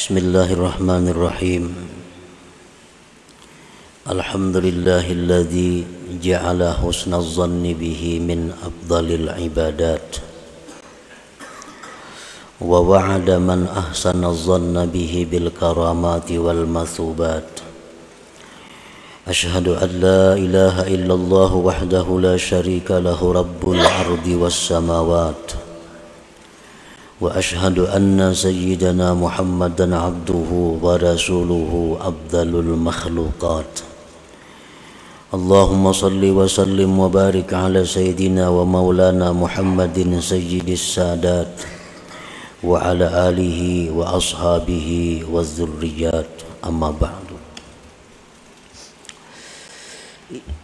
Bismillahirrahmanirrahim. Alhamdulillahilladzi ja'ala husnal zanni bihi min afdalil ibadat wa wa'ada man ahsana zanna bihi bil karamati wal mathubat. Ashhadu an la ilaha illallah wahdahu la syarika lahu rabbul ardi was samawat. Wa ashhadu anna sayyidana Muhammadan abduhu wa rasuluhu afdalul makhluqat. Allahumma salli wa sallim wa barik ala sayyidina wa maulana Muhammadin sayyidis sadat wa ala alihi wa ashabihi wa dzurriyyat, amma ba'du.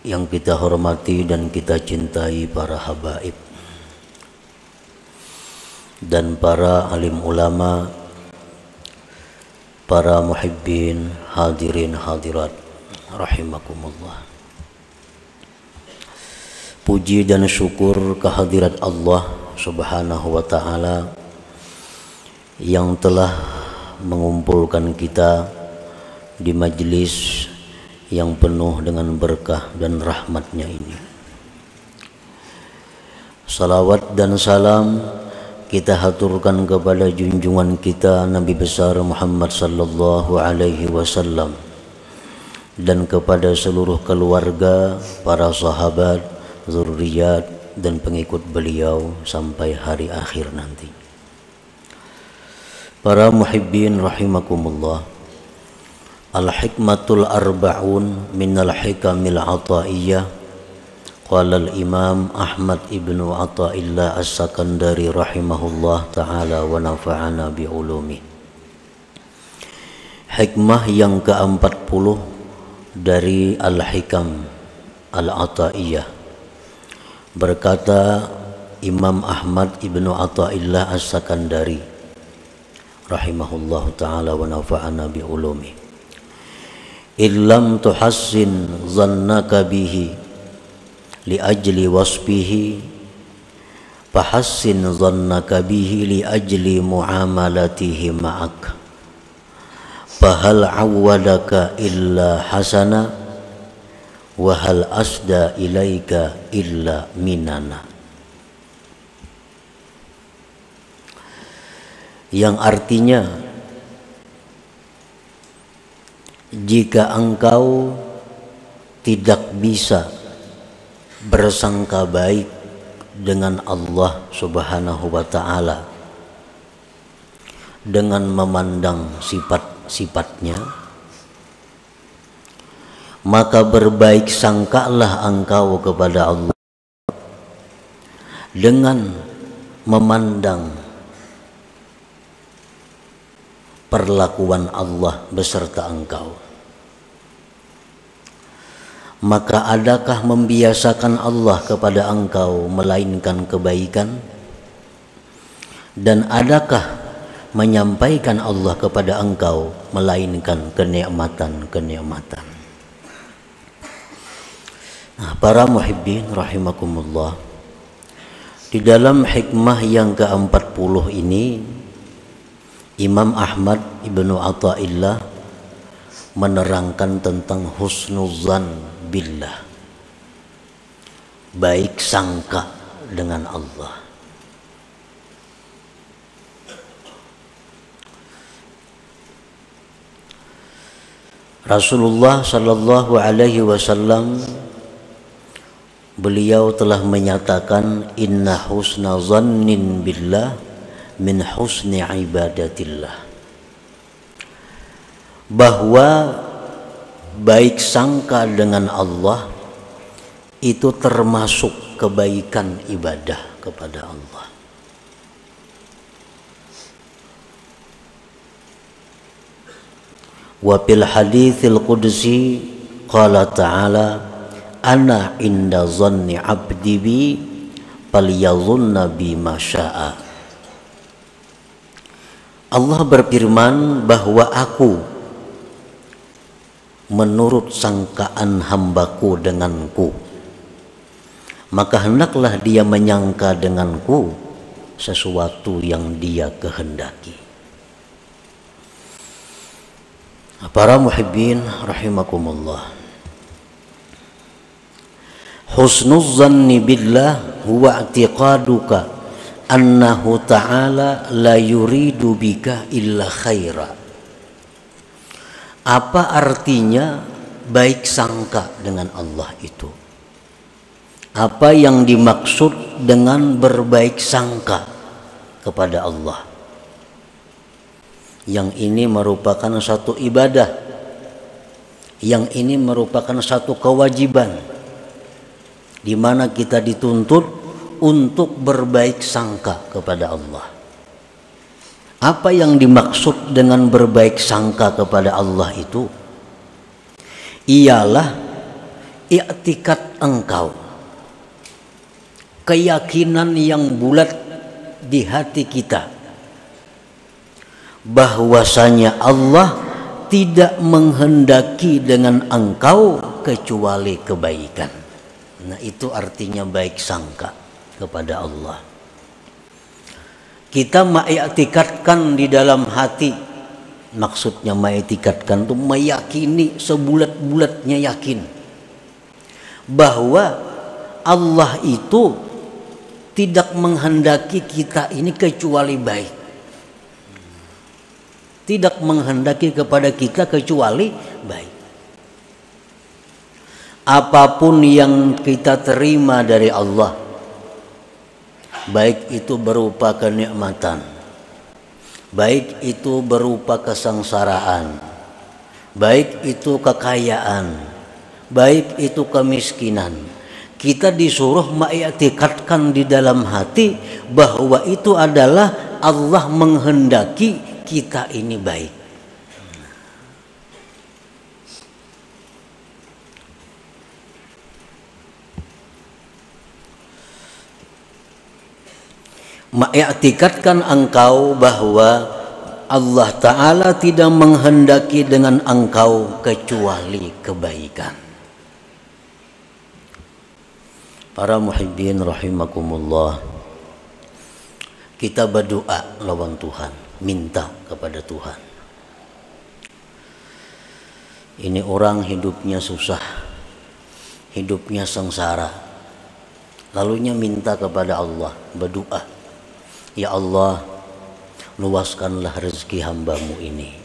Yang kita hormati dan kita cintai para habaib dan para alim ulama, para muhibbin, hadirin hadirat rahimakumullah. Puji dan syukur kehadirat Allah Subhanahu wa ta'ala yang telah mengumpulkan kita di majlis yang penuh dengan berkah dan rahmatnya ini. Salawat dan salam kita haturkan kepada junjungan kita Nabi besar Muhammad sallallahu alaihi wasallam dan kepada seluruh keluarga, para sahabat, zurriyat dan pengikut beliau sampai hari akhir nanti. Para muhibbin rahimakumullah. Al-hikmatul arba'un minal hikamil ataiyah. Qala al-Imam Ahmad ibnu Athaillah As-Sakandari rahimahullah ta'ala wa nafa'ana bi'ulumi. Hikmah yang ke-40 dari Al-Hikam Al-Athaiyah. Berkata Imam Ahmad ibnu Athaillah As-Sakandari rahimahullah ta'ala wa nafa'ana bi'ulumi. Illam tuhassin zannaka bihi li ajli wasbihi fahassin dhannaka bihi li ajli muamalatihi ma'ak fahal awwadaka illa hasana wa hal asda ilaika illa minana. Yang artinya, jika engkau tidak bisa bersangka baik dengan Allah Subhanahu wa ta'ala dengan memandang sifat-sifatnya, maka berbaik sangkalah engkau kepada Allah dengan memandang perlakuan Allah beserta engkau. Maka adakah membiasakan Allah kepada engkau melainkan kebaikan? Dan adakah menyampaikan Allah kepada engkau melainkan kenikmatan-kenikmatan? Nah, para muhibbin rahimakumullah, di dalam hikmah yang ke-40 ini Imam Ahmad ibnu Athaillah menerangkan tentang husnuzan billah, baik sangka dengan Allah. Rasulullah sallallahu alaihi wasallam beliau telah menyatakan inna husna zannin billah min husni ibadatillah, bahwa baik sangka dengan Allah itu termasuk kebaikan ibadah kepada Allah. Wa fil haditsil qudsi qala ta'ala ana inda zanni 'abdi bi falyadhunna bi ma syaa. Allah berfirman bahwa aku menurut sangkaan hambaku denganku, maka hendaklah dia menyangka denganku sesuatu yang dia kehendaki. Para muhibbin rahimakumullah. Husnuz zanni billah huwa i'tiqaduka annahu ta'ala la yuridu bika illa khaira. Apa artinya baik sangka dengan Allah itu? Apa yang dimaksud dengan berbaik sangka kepada Allah? Yang ini merupakan satu ibadah, yang ini merupakan satu kewajiban, di mana kita dituntut untuk berbaik sangka kepada Allah. Apa yang dimaksud dengan berbaik sangka kepada Allah itu? Ialah i'tikad engkau, keyakinan yang bulat di hati kita bahwasanya Allah tidak menghendaki dengan engkau kecuali kebaikan. Nah, itu artinya baik sangka kepada Allah. Kita mengiktikadkan di dalam hati, maksudnya mengiktikadkan itu meyakini, sebulat-bulatnya yakin bahwa Allah itu tidak menghendaki kita ini kecuali baik, tidak menghendaki kepada kita kecuali baik. Apapun yang kita terima dari Allah, baik itu berupa kenikmatan, baik itu berupa kesengsaraan, baik itu kekayaan, baik itu kemiskinan, kita disuruh mengiktikadkan di dalam hati bahwa itu adalah Allah menghendaki kita ini baik. Mengiktikadkan engkau bahwa Allah Ta'ala tidak menghendaki dengan engkau kecuali kebaikan. Para muhibbin rahimakumullah, kita berdoa lawan Tuhan, minta kepada Tuhan. Ini orang hidupnya susah, hidupnya sengsara, lalunya minta kepada Allah, berdoa, ya Allah, luaskanlah rezeki hambamu ini.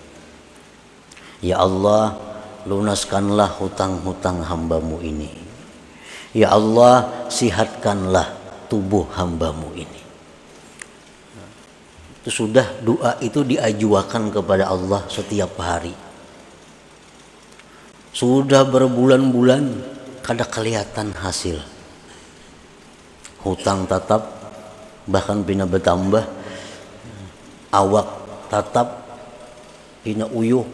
Ya Allah, lunaskanlah hutang-hutang hambamu ini. Ya Allah, sihatkanlah tubuh hambamu ini. Itu sudah, doa itu diajukan kepada Allah setiap hari. Sudah berbulan-bulan kada kelihatan hasil. Hutang tetap, bahkan bina bertambah, awak tetap bina uyuh,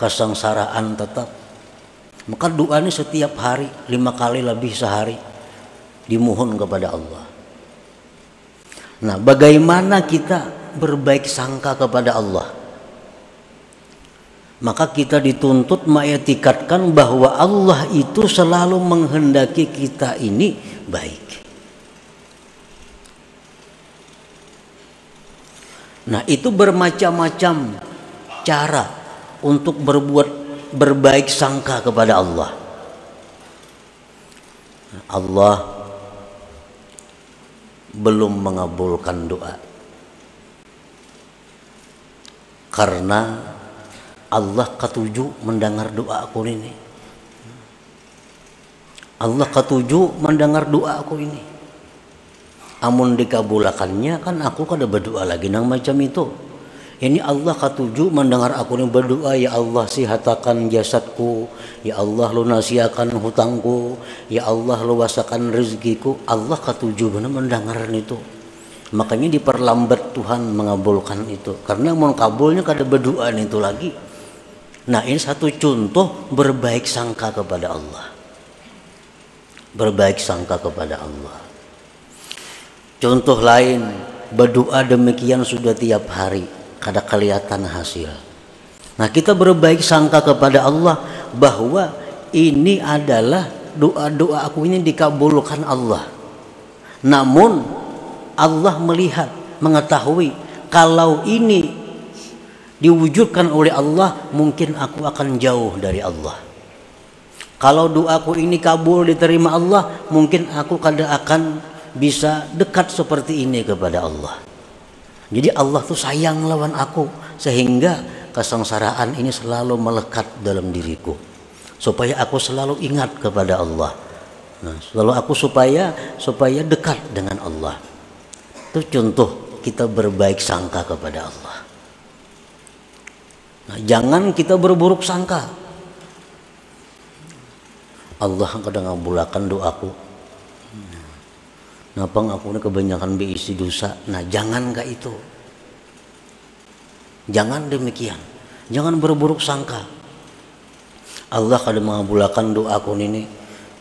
kesengsaraan tetap. Maka doa ini setiap hari 5 kali lebih sehari dimohon kepada Allah. Nah, bagaimana kita berbaik sangka kepada Allah? Maka kita dituntut mengiktikadkan bahwa Allah itu selalu menghendaki kita ini baik. Nah, itu bermacam-macam cara untuk berbaik sangka kepada Allah. Allah belum mengabulkan doa karena Allah ketujuh mendengar doa aku ini. Allah ketujuh mendengar doa aku ini. Amun dikabulakannya kan aku kada berdoa lagi nang macam itu. Ini Allah ketujuh mendengar aku ini berdoa, ya Allah sihatakan jasadku, ya Allah lunasiakan hutangku, ya Allah luasakan rezekiku. Allah ketujuh benar mendengar itu. Makanya diperlambat Tuhan mengabulkan itu. Karena mau kabulnya kada berdoa itu lagi. Nah, ini satu contoh berbaik sangka kepada Allah. Berbaik sangka kepada Allah. Contoh lain, berdoa demikian sudah tiap hari, kada kelihatan hasil. Nah, kita berbaik sangka kepada Allah bahwa ini adalah doa-doa aku ini dikabulkan Allah. Namun Allah melihat, mengetahui kalau ini diwujudkan oleh Allah, mungkin aku akan jauh dari Allah. Kalau doaku ini kabul diterima Allah, mungkin aku kada akan bisa dekat seperti ini kepada Allah. Jadi Allah tuh sayang lawan aku, sehingga kesengsaraan ini selalu melekat dalam diriku, supaya aku selalu ingat kepada Allah. Nah, selalu aku supaya dekat dengan Allah. Itu contoh kita berbaik sangka kepada Allah. Nah, jangan kita berburuk sangka. Allah kadang ngabulakan doaku. Napa aku ini kebanyakan berisi dosa. Nah, jangan kayak itu. Jangan demikian. Jangan berburuk sangka. Allah kadang mengabulakan doaku ini.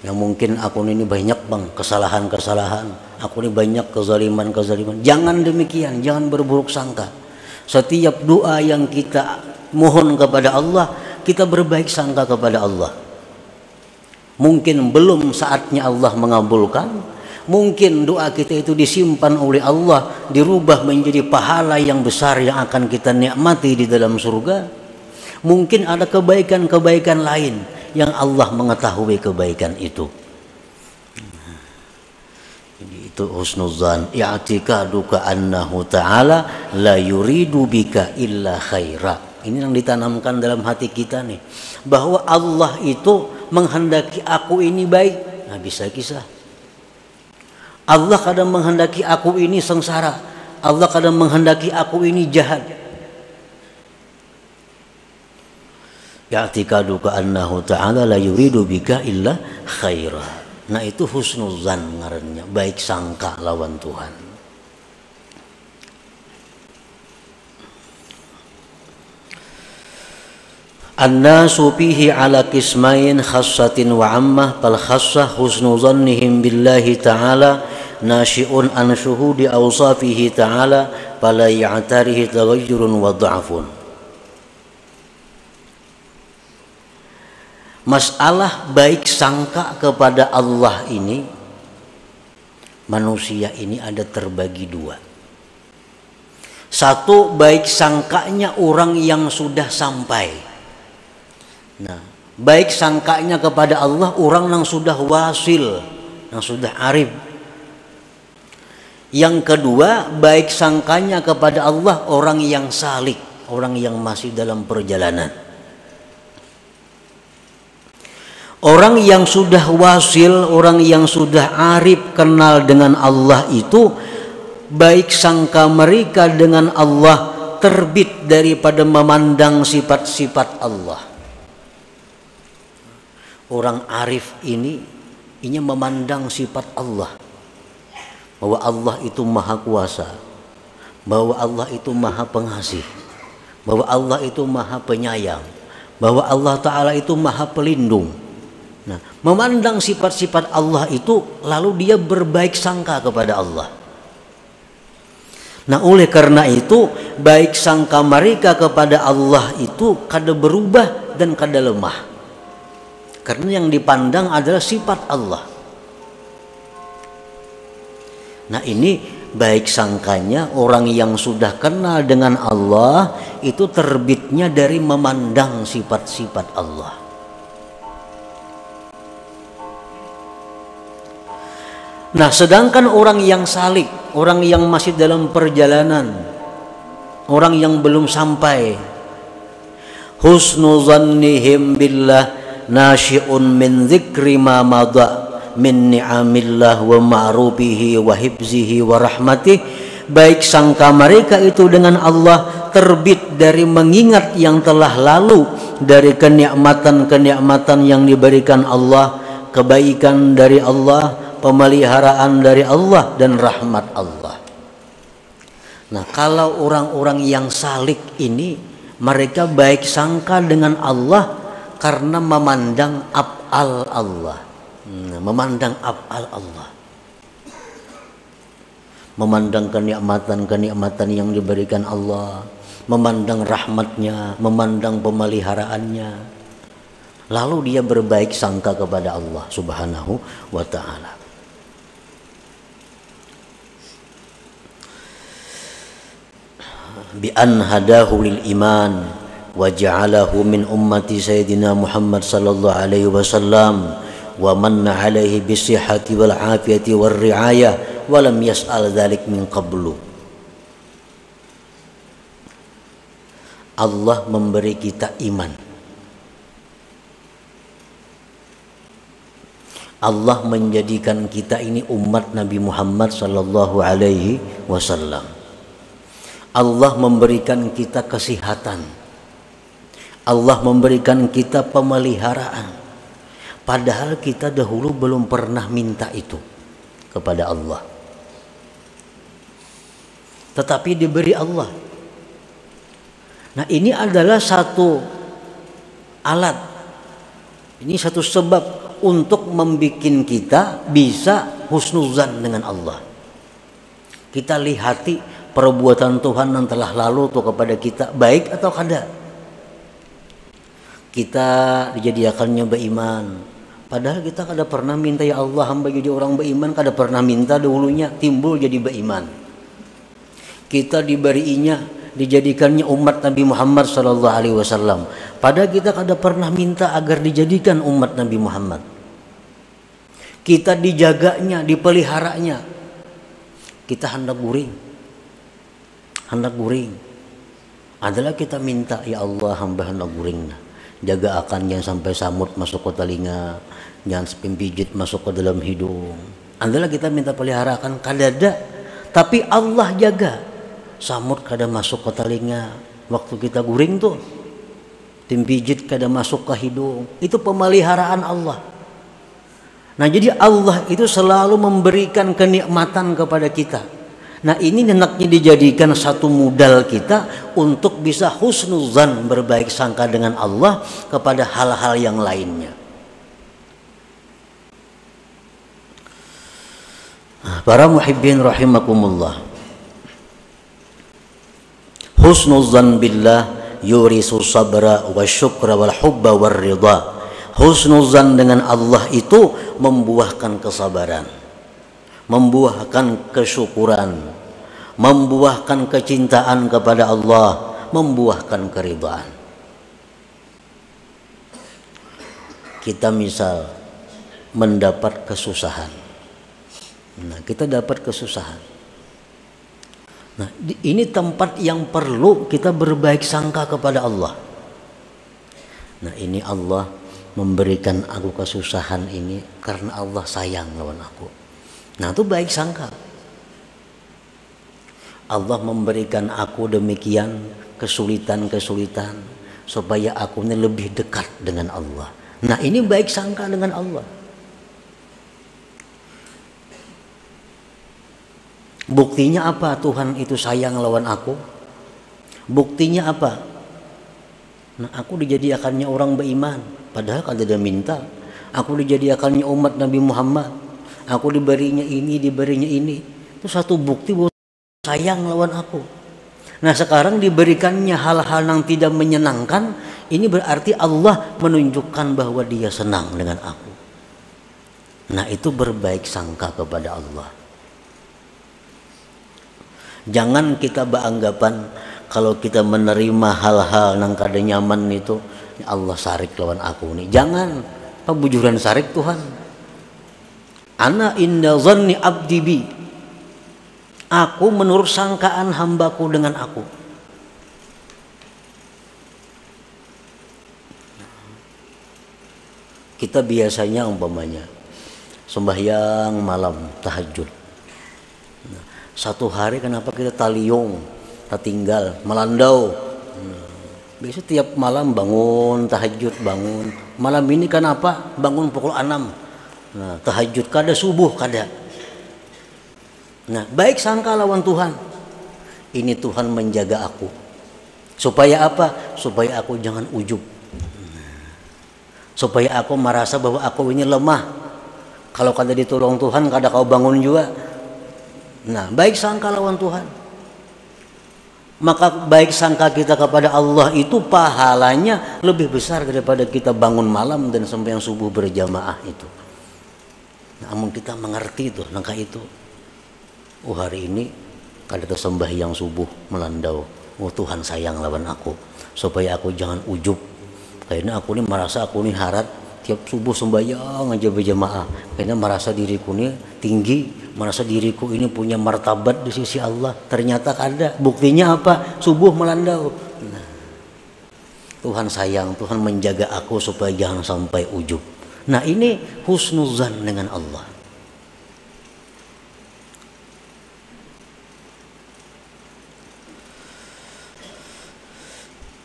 Yang mungkin aku ini banyak bang kesalahan-kesalahan. Aku ini banyak kezaliman-kezaliman. Jangan demikian. Jangan berburuk sangka. Setiap doa yang kita mohon kepada Allah, kita berbaik sangka kepada Allah. Mungkin belum saatnya Allah mengabulkan, mungkin doa kita itu disimpan oleh Allah, dirubah menjadi pahala yang besar yang akan kita nikmati di dalam surga. Mungkin ada kebaikan-kebaikan lain yang Allah mengetahui kebaikan itu. Jadi itu husnuzan, i'tikaduka annahu ta'ala la yuridu bika illa khaira. Ini yang ditanamkan dalam hati kita nih, bahwa Allah itu menghendaki aku ini baik. Nah, bisa kisah Allah kadang menghendaki aku ini sengsara, Allah kadang menghendaki aku ini jahat. Ya'tikaduka annahu ta'ala la yuridu bika illa khaira. Nah, itu husnuzan ngarannya, baik sangka lawan Tuhan. An-nasu fihi ala qismain khassatin wa ammah. Fal khassah husnu dhannihim billahi ta'ala nasyi'un an syuhudi awsafihi ta'ala fala ya'tarihi taghayyurun wa dha'fun. Masalah baik sangka kepada Allah ini, manusia ini ada terbagi dua. Satu, baik sangkanya orang yang sudah sampai. Nah, baik sangkanya kepada Allah orang yang sudah wasil, yang sudah arif. Yang kedua, baik sangkanya kepada Allah orang yang salik, orang yang masih dalam perjalanan. Orang yang sudah wasil, orang yang sudah arif kenal dengan Allah itu, baik sangka mereka dengan Allah terbit daripada memandang sifat-sifat Allah. Orang arif ini memandang sifat Allah, bahwa Allah itu maha kuasa, bahwa Allah itu maha pengasih, bahwa Allah itu maha penyayang, bahwa Allah Ta'ala itu maha pelindung. Nah, memandang sifat-sifat Allah itu, lalu dia berbaik sangka kepada Allah. Nah, oleh karena itu baik sangka mereka kepada Allah itu kada berubah dan kada lemah, karena yang dipandang adalah sifat Allah. Nah, ini baik sangkanya orang yang sudah kenal dengan Allah itu terbitnya dari memandang sifat-sifat Allah. Nah, sedangkan orang yang salik, orang yang masih dalam perjalanan, orang yang belum sampai, husnu zannihim billah nasyi'un min dzikri ma madha min ni'amillah wa ma'rufihi wa hibzihi wa rahmatih. Baik sangka mereka itu dengan Allah terbit dari mengingat yang telah lalu, dari kenikmatan-kenikmatan yang diberikan Allah, kebaikan dari Allah, pemeliharaan dari Allah, dan rahmat Allah. Nah, kalau orang-orang yang salik ini, mereka baik sangka dengan Allah karena memandang af'al Allah, memandang af'al Allah, memandang kenikmatan-kenikmatan yang diberikan Allah, memandang rahmatnya, memandang pemeliharaannya, lalu dia berbaik sangka kepada Allah Subhanahu wa ta'ala. bi an hadahu lil iman wa ja'alahu min ummati sayyidina Muhammad sallallahu alaihi wasallam wa manna alaihi bisihhati wal afiyati war riayah wa lam yas'al dzalik min qablu. Allah memberi kita iman. Allah menjadikan kita ini umat Nabi Muhammad sallallahu alaihi wasallam. Allah memberikan kita kesehatan. Allah memberikan kita pemeliharaan. Padahal kita dahulu belum pernah minta itu kepada Allah. Tetapi diberi Allah. Nah, ini adalah satu alat. Ini satu sebab untuk membuat kita bisa husnuzan dengan Allah. Kita lihati perbuatan Tuhan yang telah lalu tuh kepada kita, baik atau kada. Kita dijadikannya beriman, padahal kita kada pernah minta, ya Allah hamba jadi orang beriman, kada pernah minta dahulunya, timbul jadi beriman. Kita diberinya, dijadikannya umat Nabi Muhammad sallallahu alaihi wasallam, padahal kita kada pernah minta agar dijadikan umat Nabi Muhammad. Kita dijaganya, dipeliharanya, kita hendak guring adalah kita minta, ya Allah hamba hendak guring, jaga akan jangan sampai samut masuk ke telinga, jangan sampai pijit masuk ke dalam hidung, adalah kita minta peliharakan kadada, tapi Allah jaga samut kada masuk ke telinga waktu kita guring tuh, timpijit kada masuk ke hidung, itu pemeliharaan Allah. Nah, jadi Allah itu selalu memberikan kenikmatan kepada kita. Nah, ini hendaknya dijadikan satu modal kita untuk bisa husnuzan, berbaik sangka dengan Allah kepada hal-hal yang lainnya. Para muhibbin rahimakumullah, husnuzan billah yurisu sabra wa syukra wal hubba war ridha. Husnuzan dengan Allah itu membuahkan kesabaran, membuahkan kesyukuran, membuahkan kecintaan kepada Allah, membuahkan keridhaan. Kita misal mendapat kesusahan, nah kita dapat kesusahan, nah ini tempat yang perlu kita berbaik sangka kepada Allah. Nah, ini Allah memberikan aku kesusahan ini karena Allah sayang lawan aku. Nah, itu baik sangka. Allah memberikan aku demikian kesulitan-kesulitan supaya aku ini lebih dekat dengan Allah. Nah, ini baik sangka dengan Allah. Buktinya apa Tuhan itu sayang lawan aku? Buktinya apa? Nah, aku dijadikannya orang beriman, padahal kada ada minta. Aku dijadikannya umat Nabi Muhammad, aku diberinya ini, diberinya ini. Itu satu bukti bahwa sayang lawan aku. Nah, sekarang diberikannya hal-hal yang tidak menyenangkan, ini berarti Allah menunjukkan bahwa Dia senang dengan aku. Nah, itu berbaik sangka kepada Allah. Jangan kita beranggapan kalau kita menerima hal-hal yang kada nyaman itu, ya Allah sarik lawan aku nih. Jangan, pebujuran sarik Tuhan. Ana inda zanni abdi bi. Aku menurut sangkaan hambaku dengan aku. Kita biasanya umpamanya sembahyang malam tahajud. Nah, satu hari kenapa kita taliyung, tertinggal, melandau. Biasa tiap malam bangun tahajud, bangun. Malam ini kenapa bangun pukul 6. Nah, tahajud kada, subuh kada. Nah, baik sangka lawan Tuhan. Ini Tuhan menjaga aku. Supaya apa? Supaya aku jangan ujub. Supaya aku merasa bahwa aku ini lemah. Kalau kada ditolong Tuhan, kada kau bangun juga. Nah, baik sangka lawan Tuhan. Maka baik sangka kita kepada Allah itu pahalanya lebih besar daripada kita bangun malam dan sembahyang subuh berjamaah itu. Namun kita mengerti itu, langkah itu. Oh, hari ini kada sembahyang subuh melandau, oh Tuhan sayang lawan aku, supaya aku jangan ujub. Karena aku ini merasa aku ini harat tiap subuh sembahyang aja berjamaah. Karena merasa diriku ini tinggi, merasa diriku ini punya martabat di sisi Allah. Ternyata ada. Buktinya apa? Subuh melandau. Nah, Tuhan sayang, Tuhan menjaga aku supaya jangan sampai ujub. Nah, ini husnuzan dengan Allah.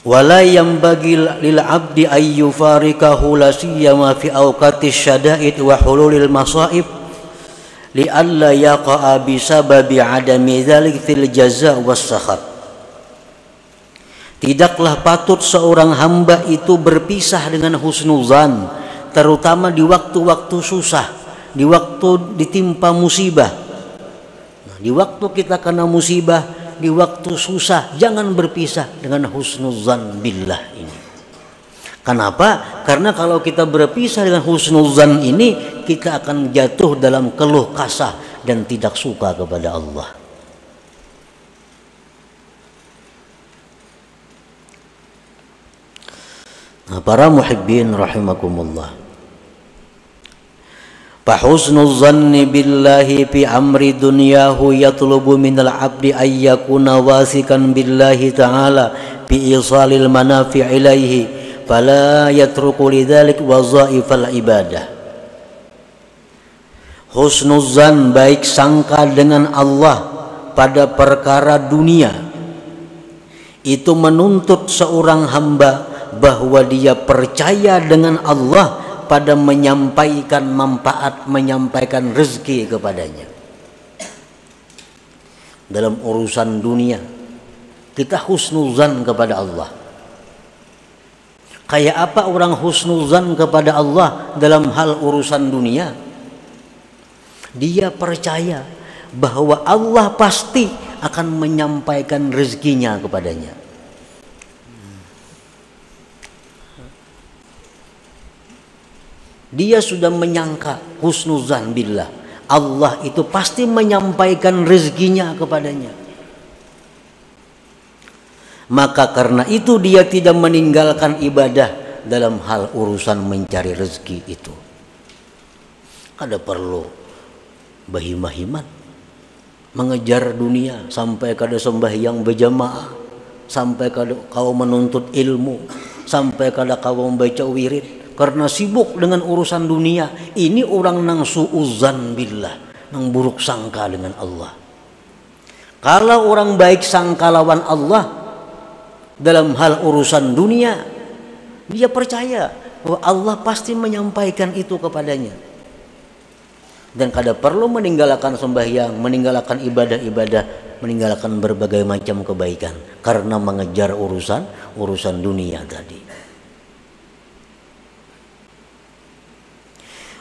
Wala yanbaghi lil 'abdi ay yufarikahu la siyama fi awqatis syada'id wa hululil masaib li alla yaqa'a bi sababi 'adami dzalik fil jazaa was sakhat. Tidaklah patut seorang hamba itu berpisah dengan husnuzan, terutama di waktu-waktu susah, di waktu ditimpa musibah. Nah, di waktu kita kena musibah, di waktu susah, jangan berpisah dengan husnuzan billah ini. Kenapa? Karena kalau kita berpisah dengan husnuzan ini, kita akan jatuh dalam keluh kasah dan tidak suka kepada Allah. Nah, para muhibbin rahimakumullah, fahusnul zanni billahi fi amri dunyahu yatlubu minal abdi ayyakuna wasikan billahi ta'ala fi isalil manafi' ilaihi fala yatruku lidhalik wazaifal ibadah. Husnuzan, baik sangka dengan Allah pada perkara dunia, itu menuntut seorang hamba bahwa dia percaya dengan Allah pada menyampaikan manfaat, menyampaikan rezeki kepadanya. Dalam urusan dunia kita husnuzan kepada Allah. Kayak apa orang husnuzan kepada Allah dalam hal urusan dunia? Dia percaya bahwa Allah pasti akan menyampaikan rezekinya kepadanya. Dia sudah menyangka husnuzan billah, Allah itu pasti menyampaikan rezekinya kepadanya. Maka karena itu dia tidak meninggalkan ibadah dalam hal urusan mencari rezeki itu. Kada perlu bahimah-himan mengejar dunia sampai kada sembahyang berjamaah, sampai kada kau menuntut ilmu, sampai kada kau membaca wirid. Karena sibuk dengan urusan dunia, ini orang nang suuzan billah, nang buruk sangka dengan Allah. Kalau orang baik sangka lawan Allah dalam hal urusan dunia, dia percaya bahwa Allah pasti menyampaikan itu kepadanya. Dan kada perlu meninggalkan sembahyang, meninggalkan ibadah-ibadah, meninggalkan berbagai macam kebaikan karena mengejar urusan dunia tadi.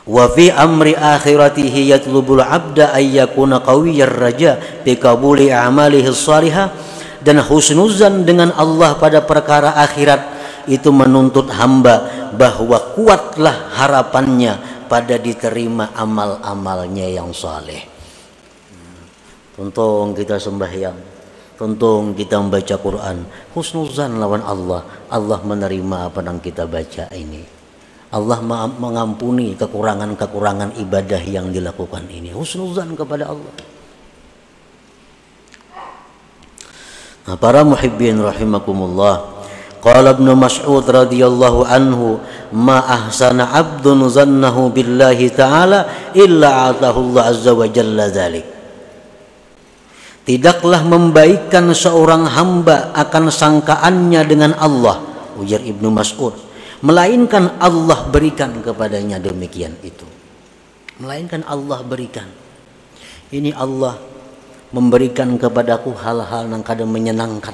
Wa fi amri akhiratihi yatlubul abda ay yakuna qawiyyar raja bi qabuli a'malihi shalihah. Dan husnuzan dengan Allah pada perkara akhirat itu menuntut hamba bahwa kuatlah harapannya pada diterima amal-amalnya yang saleh. Tuntung kita sembahyang, tuntung kita membaca Quran, husnuzan lawan Allah, Allah menerima apa yang kita baca ini. Allah mengampuni kekurangan-kekurangan ibadah yang dilakukan ini. Husnuzan kepada Allah. Nah, para muhibbin rahimakumullah, qala Ibnu Mas'ud radhiyallahu anhu, ma ahsana 'abdun zannahu billahi ta'ala illa atahu Allah azza wa jalla dzalik. Tidaklah membaikkan seorang hamba akan sangkaannya dengan Allah, ujar Ibnu Mas'ud, melainkan Allah berikan kepadanya demikian itu. Melainkan Allah berikan. Ini Allah memberikan kepadaku hal-hal yang kadang menyenangkan.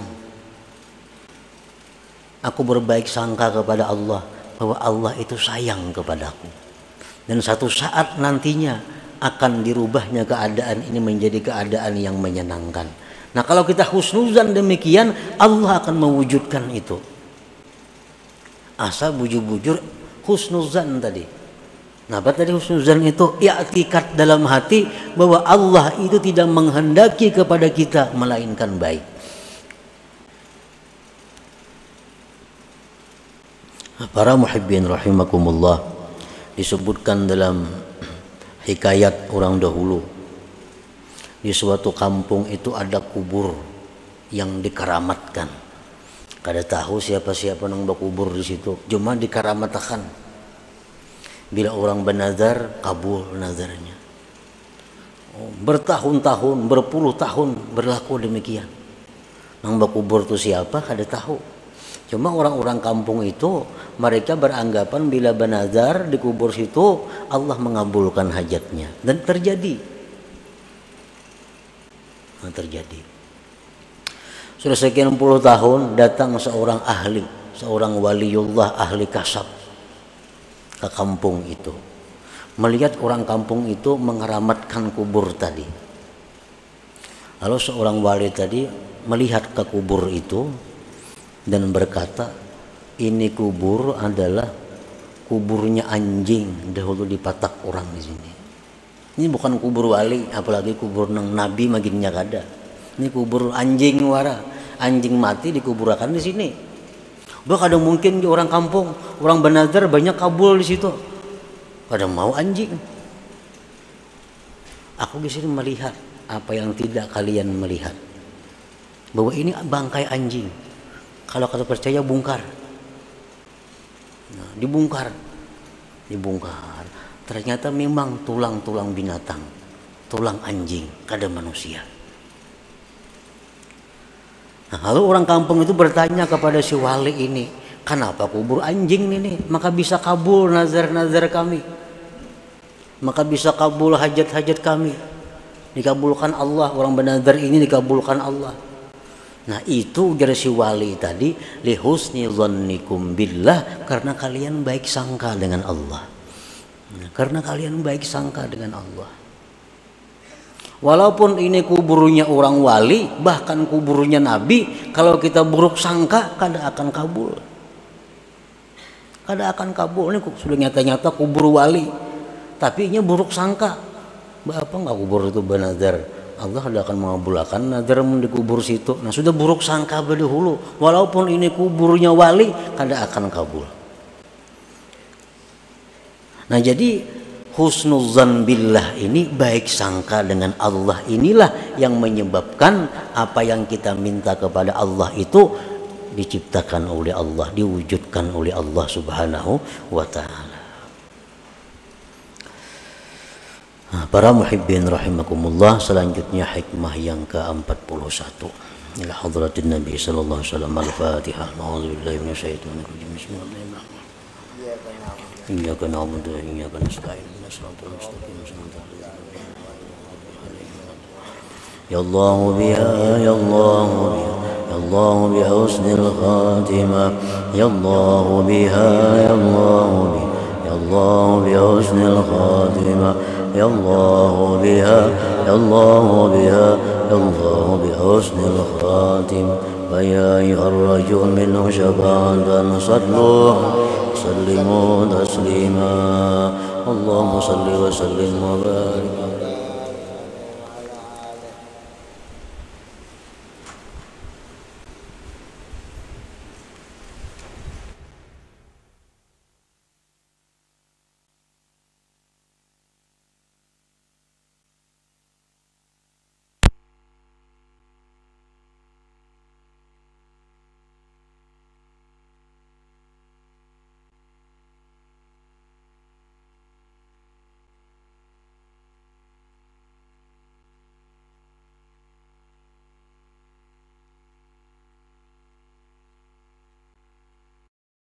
Aku berbaik sangka kepada Allah bahwa Allah itu sayang kepadaku. Dan satu saat nantinya akan dirubahnya keadaan ini menjadi keadaan yang menyenangkan. Nah, kalau kita husnuzan demikian, Allah akan mewujudkan itu. Asa bujur-bujur husnuzan tadi. Nah, apa tadi husnuzan itu? I'tiqad dalam hati bahwa Allah itu tidak menghendaki kepada kita melainkan baik. Para muhibbin rahimakumullah, disebutkan dalam hikayat orang dahulu, di suatu kampung itu ada kubur yang dikeramatkan. Kada tahu siapa-siapa nang berkubur di situ, cuma dikeramatkan. Bila orang bernazar, kabul nazarnya. Bertahun-tahun, berpuluh tahun berlaku demikian. Nang berkubur itu siapa kada tahu. Cuma orang-orang kampung itu mereka beranggapan bila bernazar di kubur situ Allah mengabulkan hajatnya, dan terjadi. Terjadi. Sudah sekian puluh tahun datang seorang ahli, seorang waliullah ahli kasab ke kampung itu, melihat orang kampung itu mengeramatkan kubur tadi. Lalu seorang wali tadi melihat ke kubur itu dan berkata, ini kubur adalah kuburnya anjing dahulu dipatak orang di sini. Ini bukan kubur wali, apalagi kubur nang nabi maginnya kada. Ini kubur anjing wara, anjing mati dikuburkan di sini. Kadang mungkin di orang kampung, orang bernazar banyak kabul di situ. Kadang mau anjing. Aku di sini melihat apa yang tidak kalian melihat, bahwa ini bangkai anjing. Kalau kata percaya bongkar. Nah, dibongkar. Ternyata memang tulang-tulang binatang, tulang anjing, kada manusia. Nah, lalu orang kampung itu bertanya kepada si wali ini, kenapa kubur anjing ini? Maka bisa kabul nazar-nazar kami, maka bisa kabul hajat-hajat kami, dikabulkan Allah. Orang bernazar ini dikabulkan Allah. Nah, itu ujar si wali tadi, lihusni dzannikum billah, karena kalian baik sangka dengan Allah. Karena kalian baik sangka dengan Allah. Walaupun ini kuburnya orang wali, bahkan kuburnya nabi, kalau kita buruk sangka kada akan kabul. Kada akan kabul. Ini sudah nyata-nyata kubur wali, tapi ini buruk sangka. Apa enggak kubur itu bernazar, Allah tidak akan mengabulkan nazar di kubur situ. Nah, sudah buruk sangka berdahulu, walaupun ini kuburnya wali, kada akan kabul. Nah, jadi husnuzan billah ini, baik sangka dengan Allah, inilah yang menyebabkan apa yang kita minta kepada Allah itu diciptakan oleh Allah, diwujudkan oleh Allah Subhanahu wa ta'ala. Nah, para muhibbin rahimakumullah, selanjutnya hikmah yang ke-41 ila hadratin Nabi sallallahu alaihi wasallam. Al-Fatihah. A'udzubillahi minasyaitonir rajim. Bismillahirrahmanirrahim. Iyyaka na'budu wa iyyaka nasta'in. Ihdinas siratal mustaqim. Ya Allah biha, ya Allah biha, ya Allah bi husnil khatimah. Ya Allah biha, ya Allah biha, ya Allah bi husnil khatimah. Ya Allah biha, ya Allah biha, ya Allah bi husnil khatimah. Wa ya ayyuhar rajul minhu syafa'atan sallu سلموا تسليما اللهم صل وسلم وبارك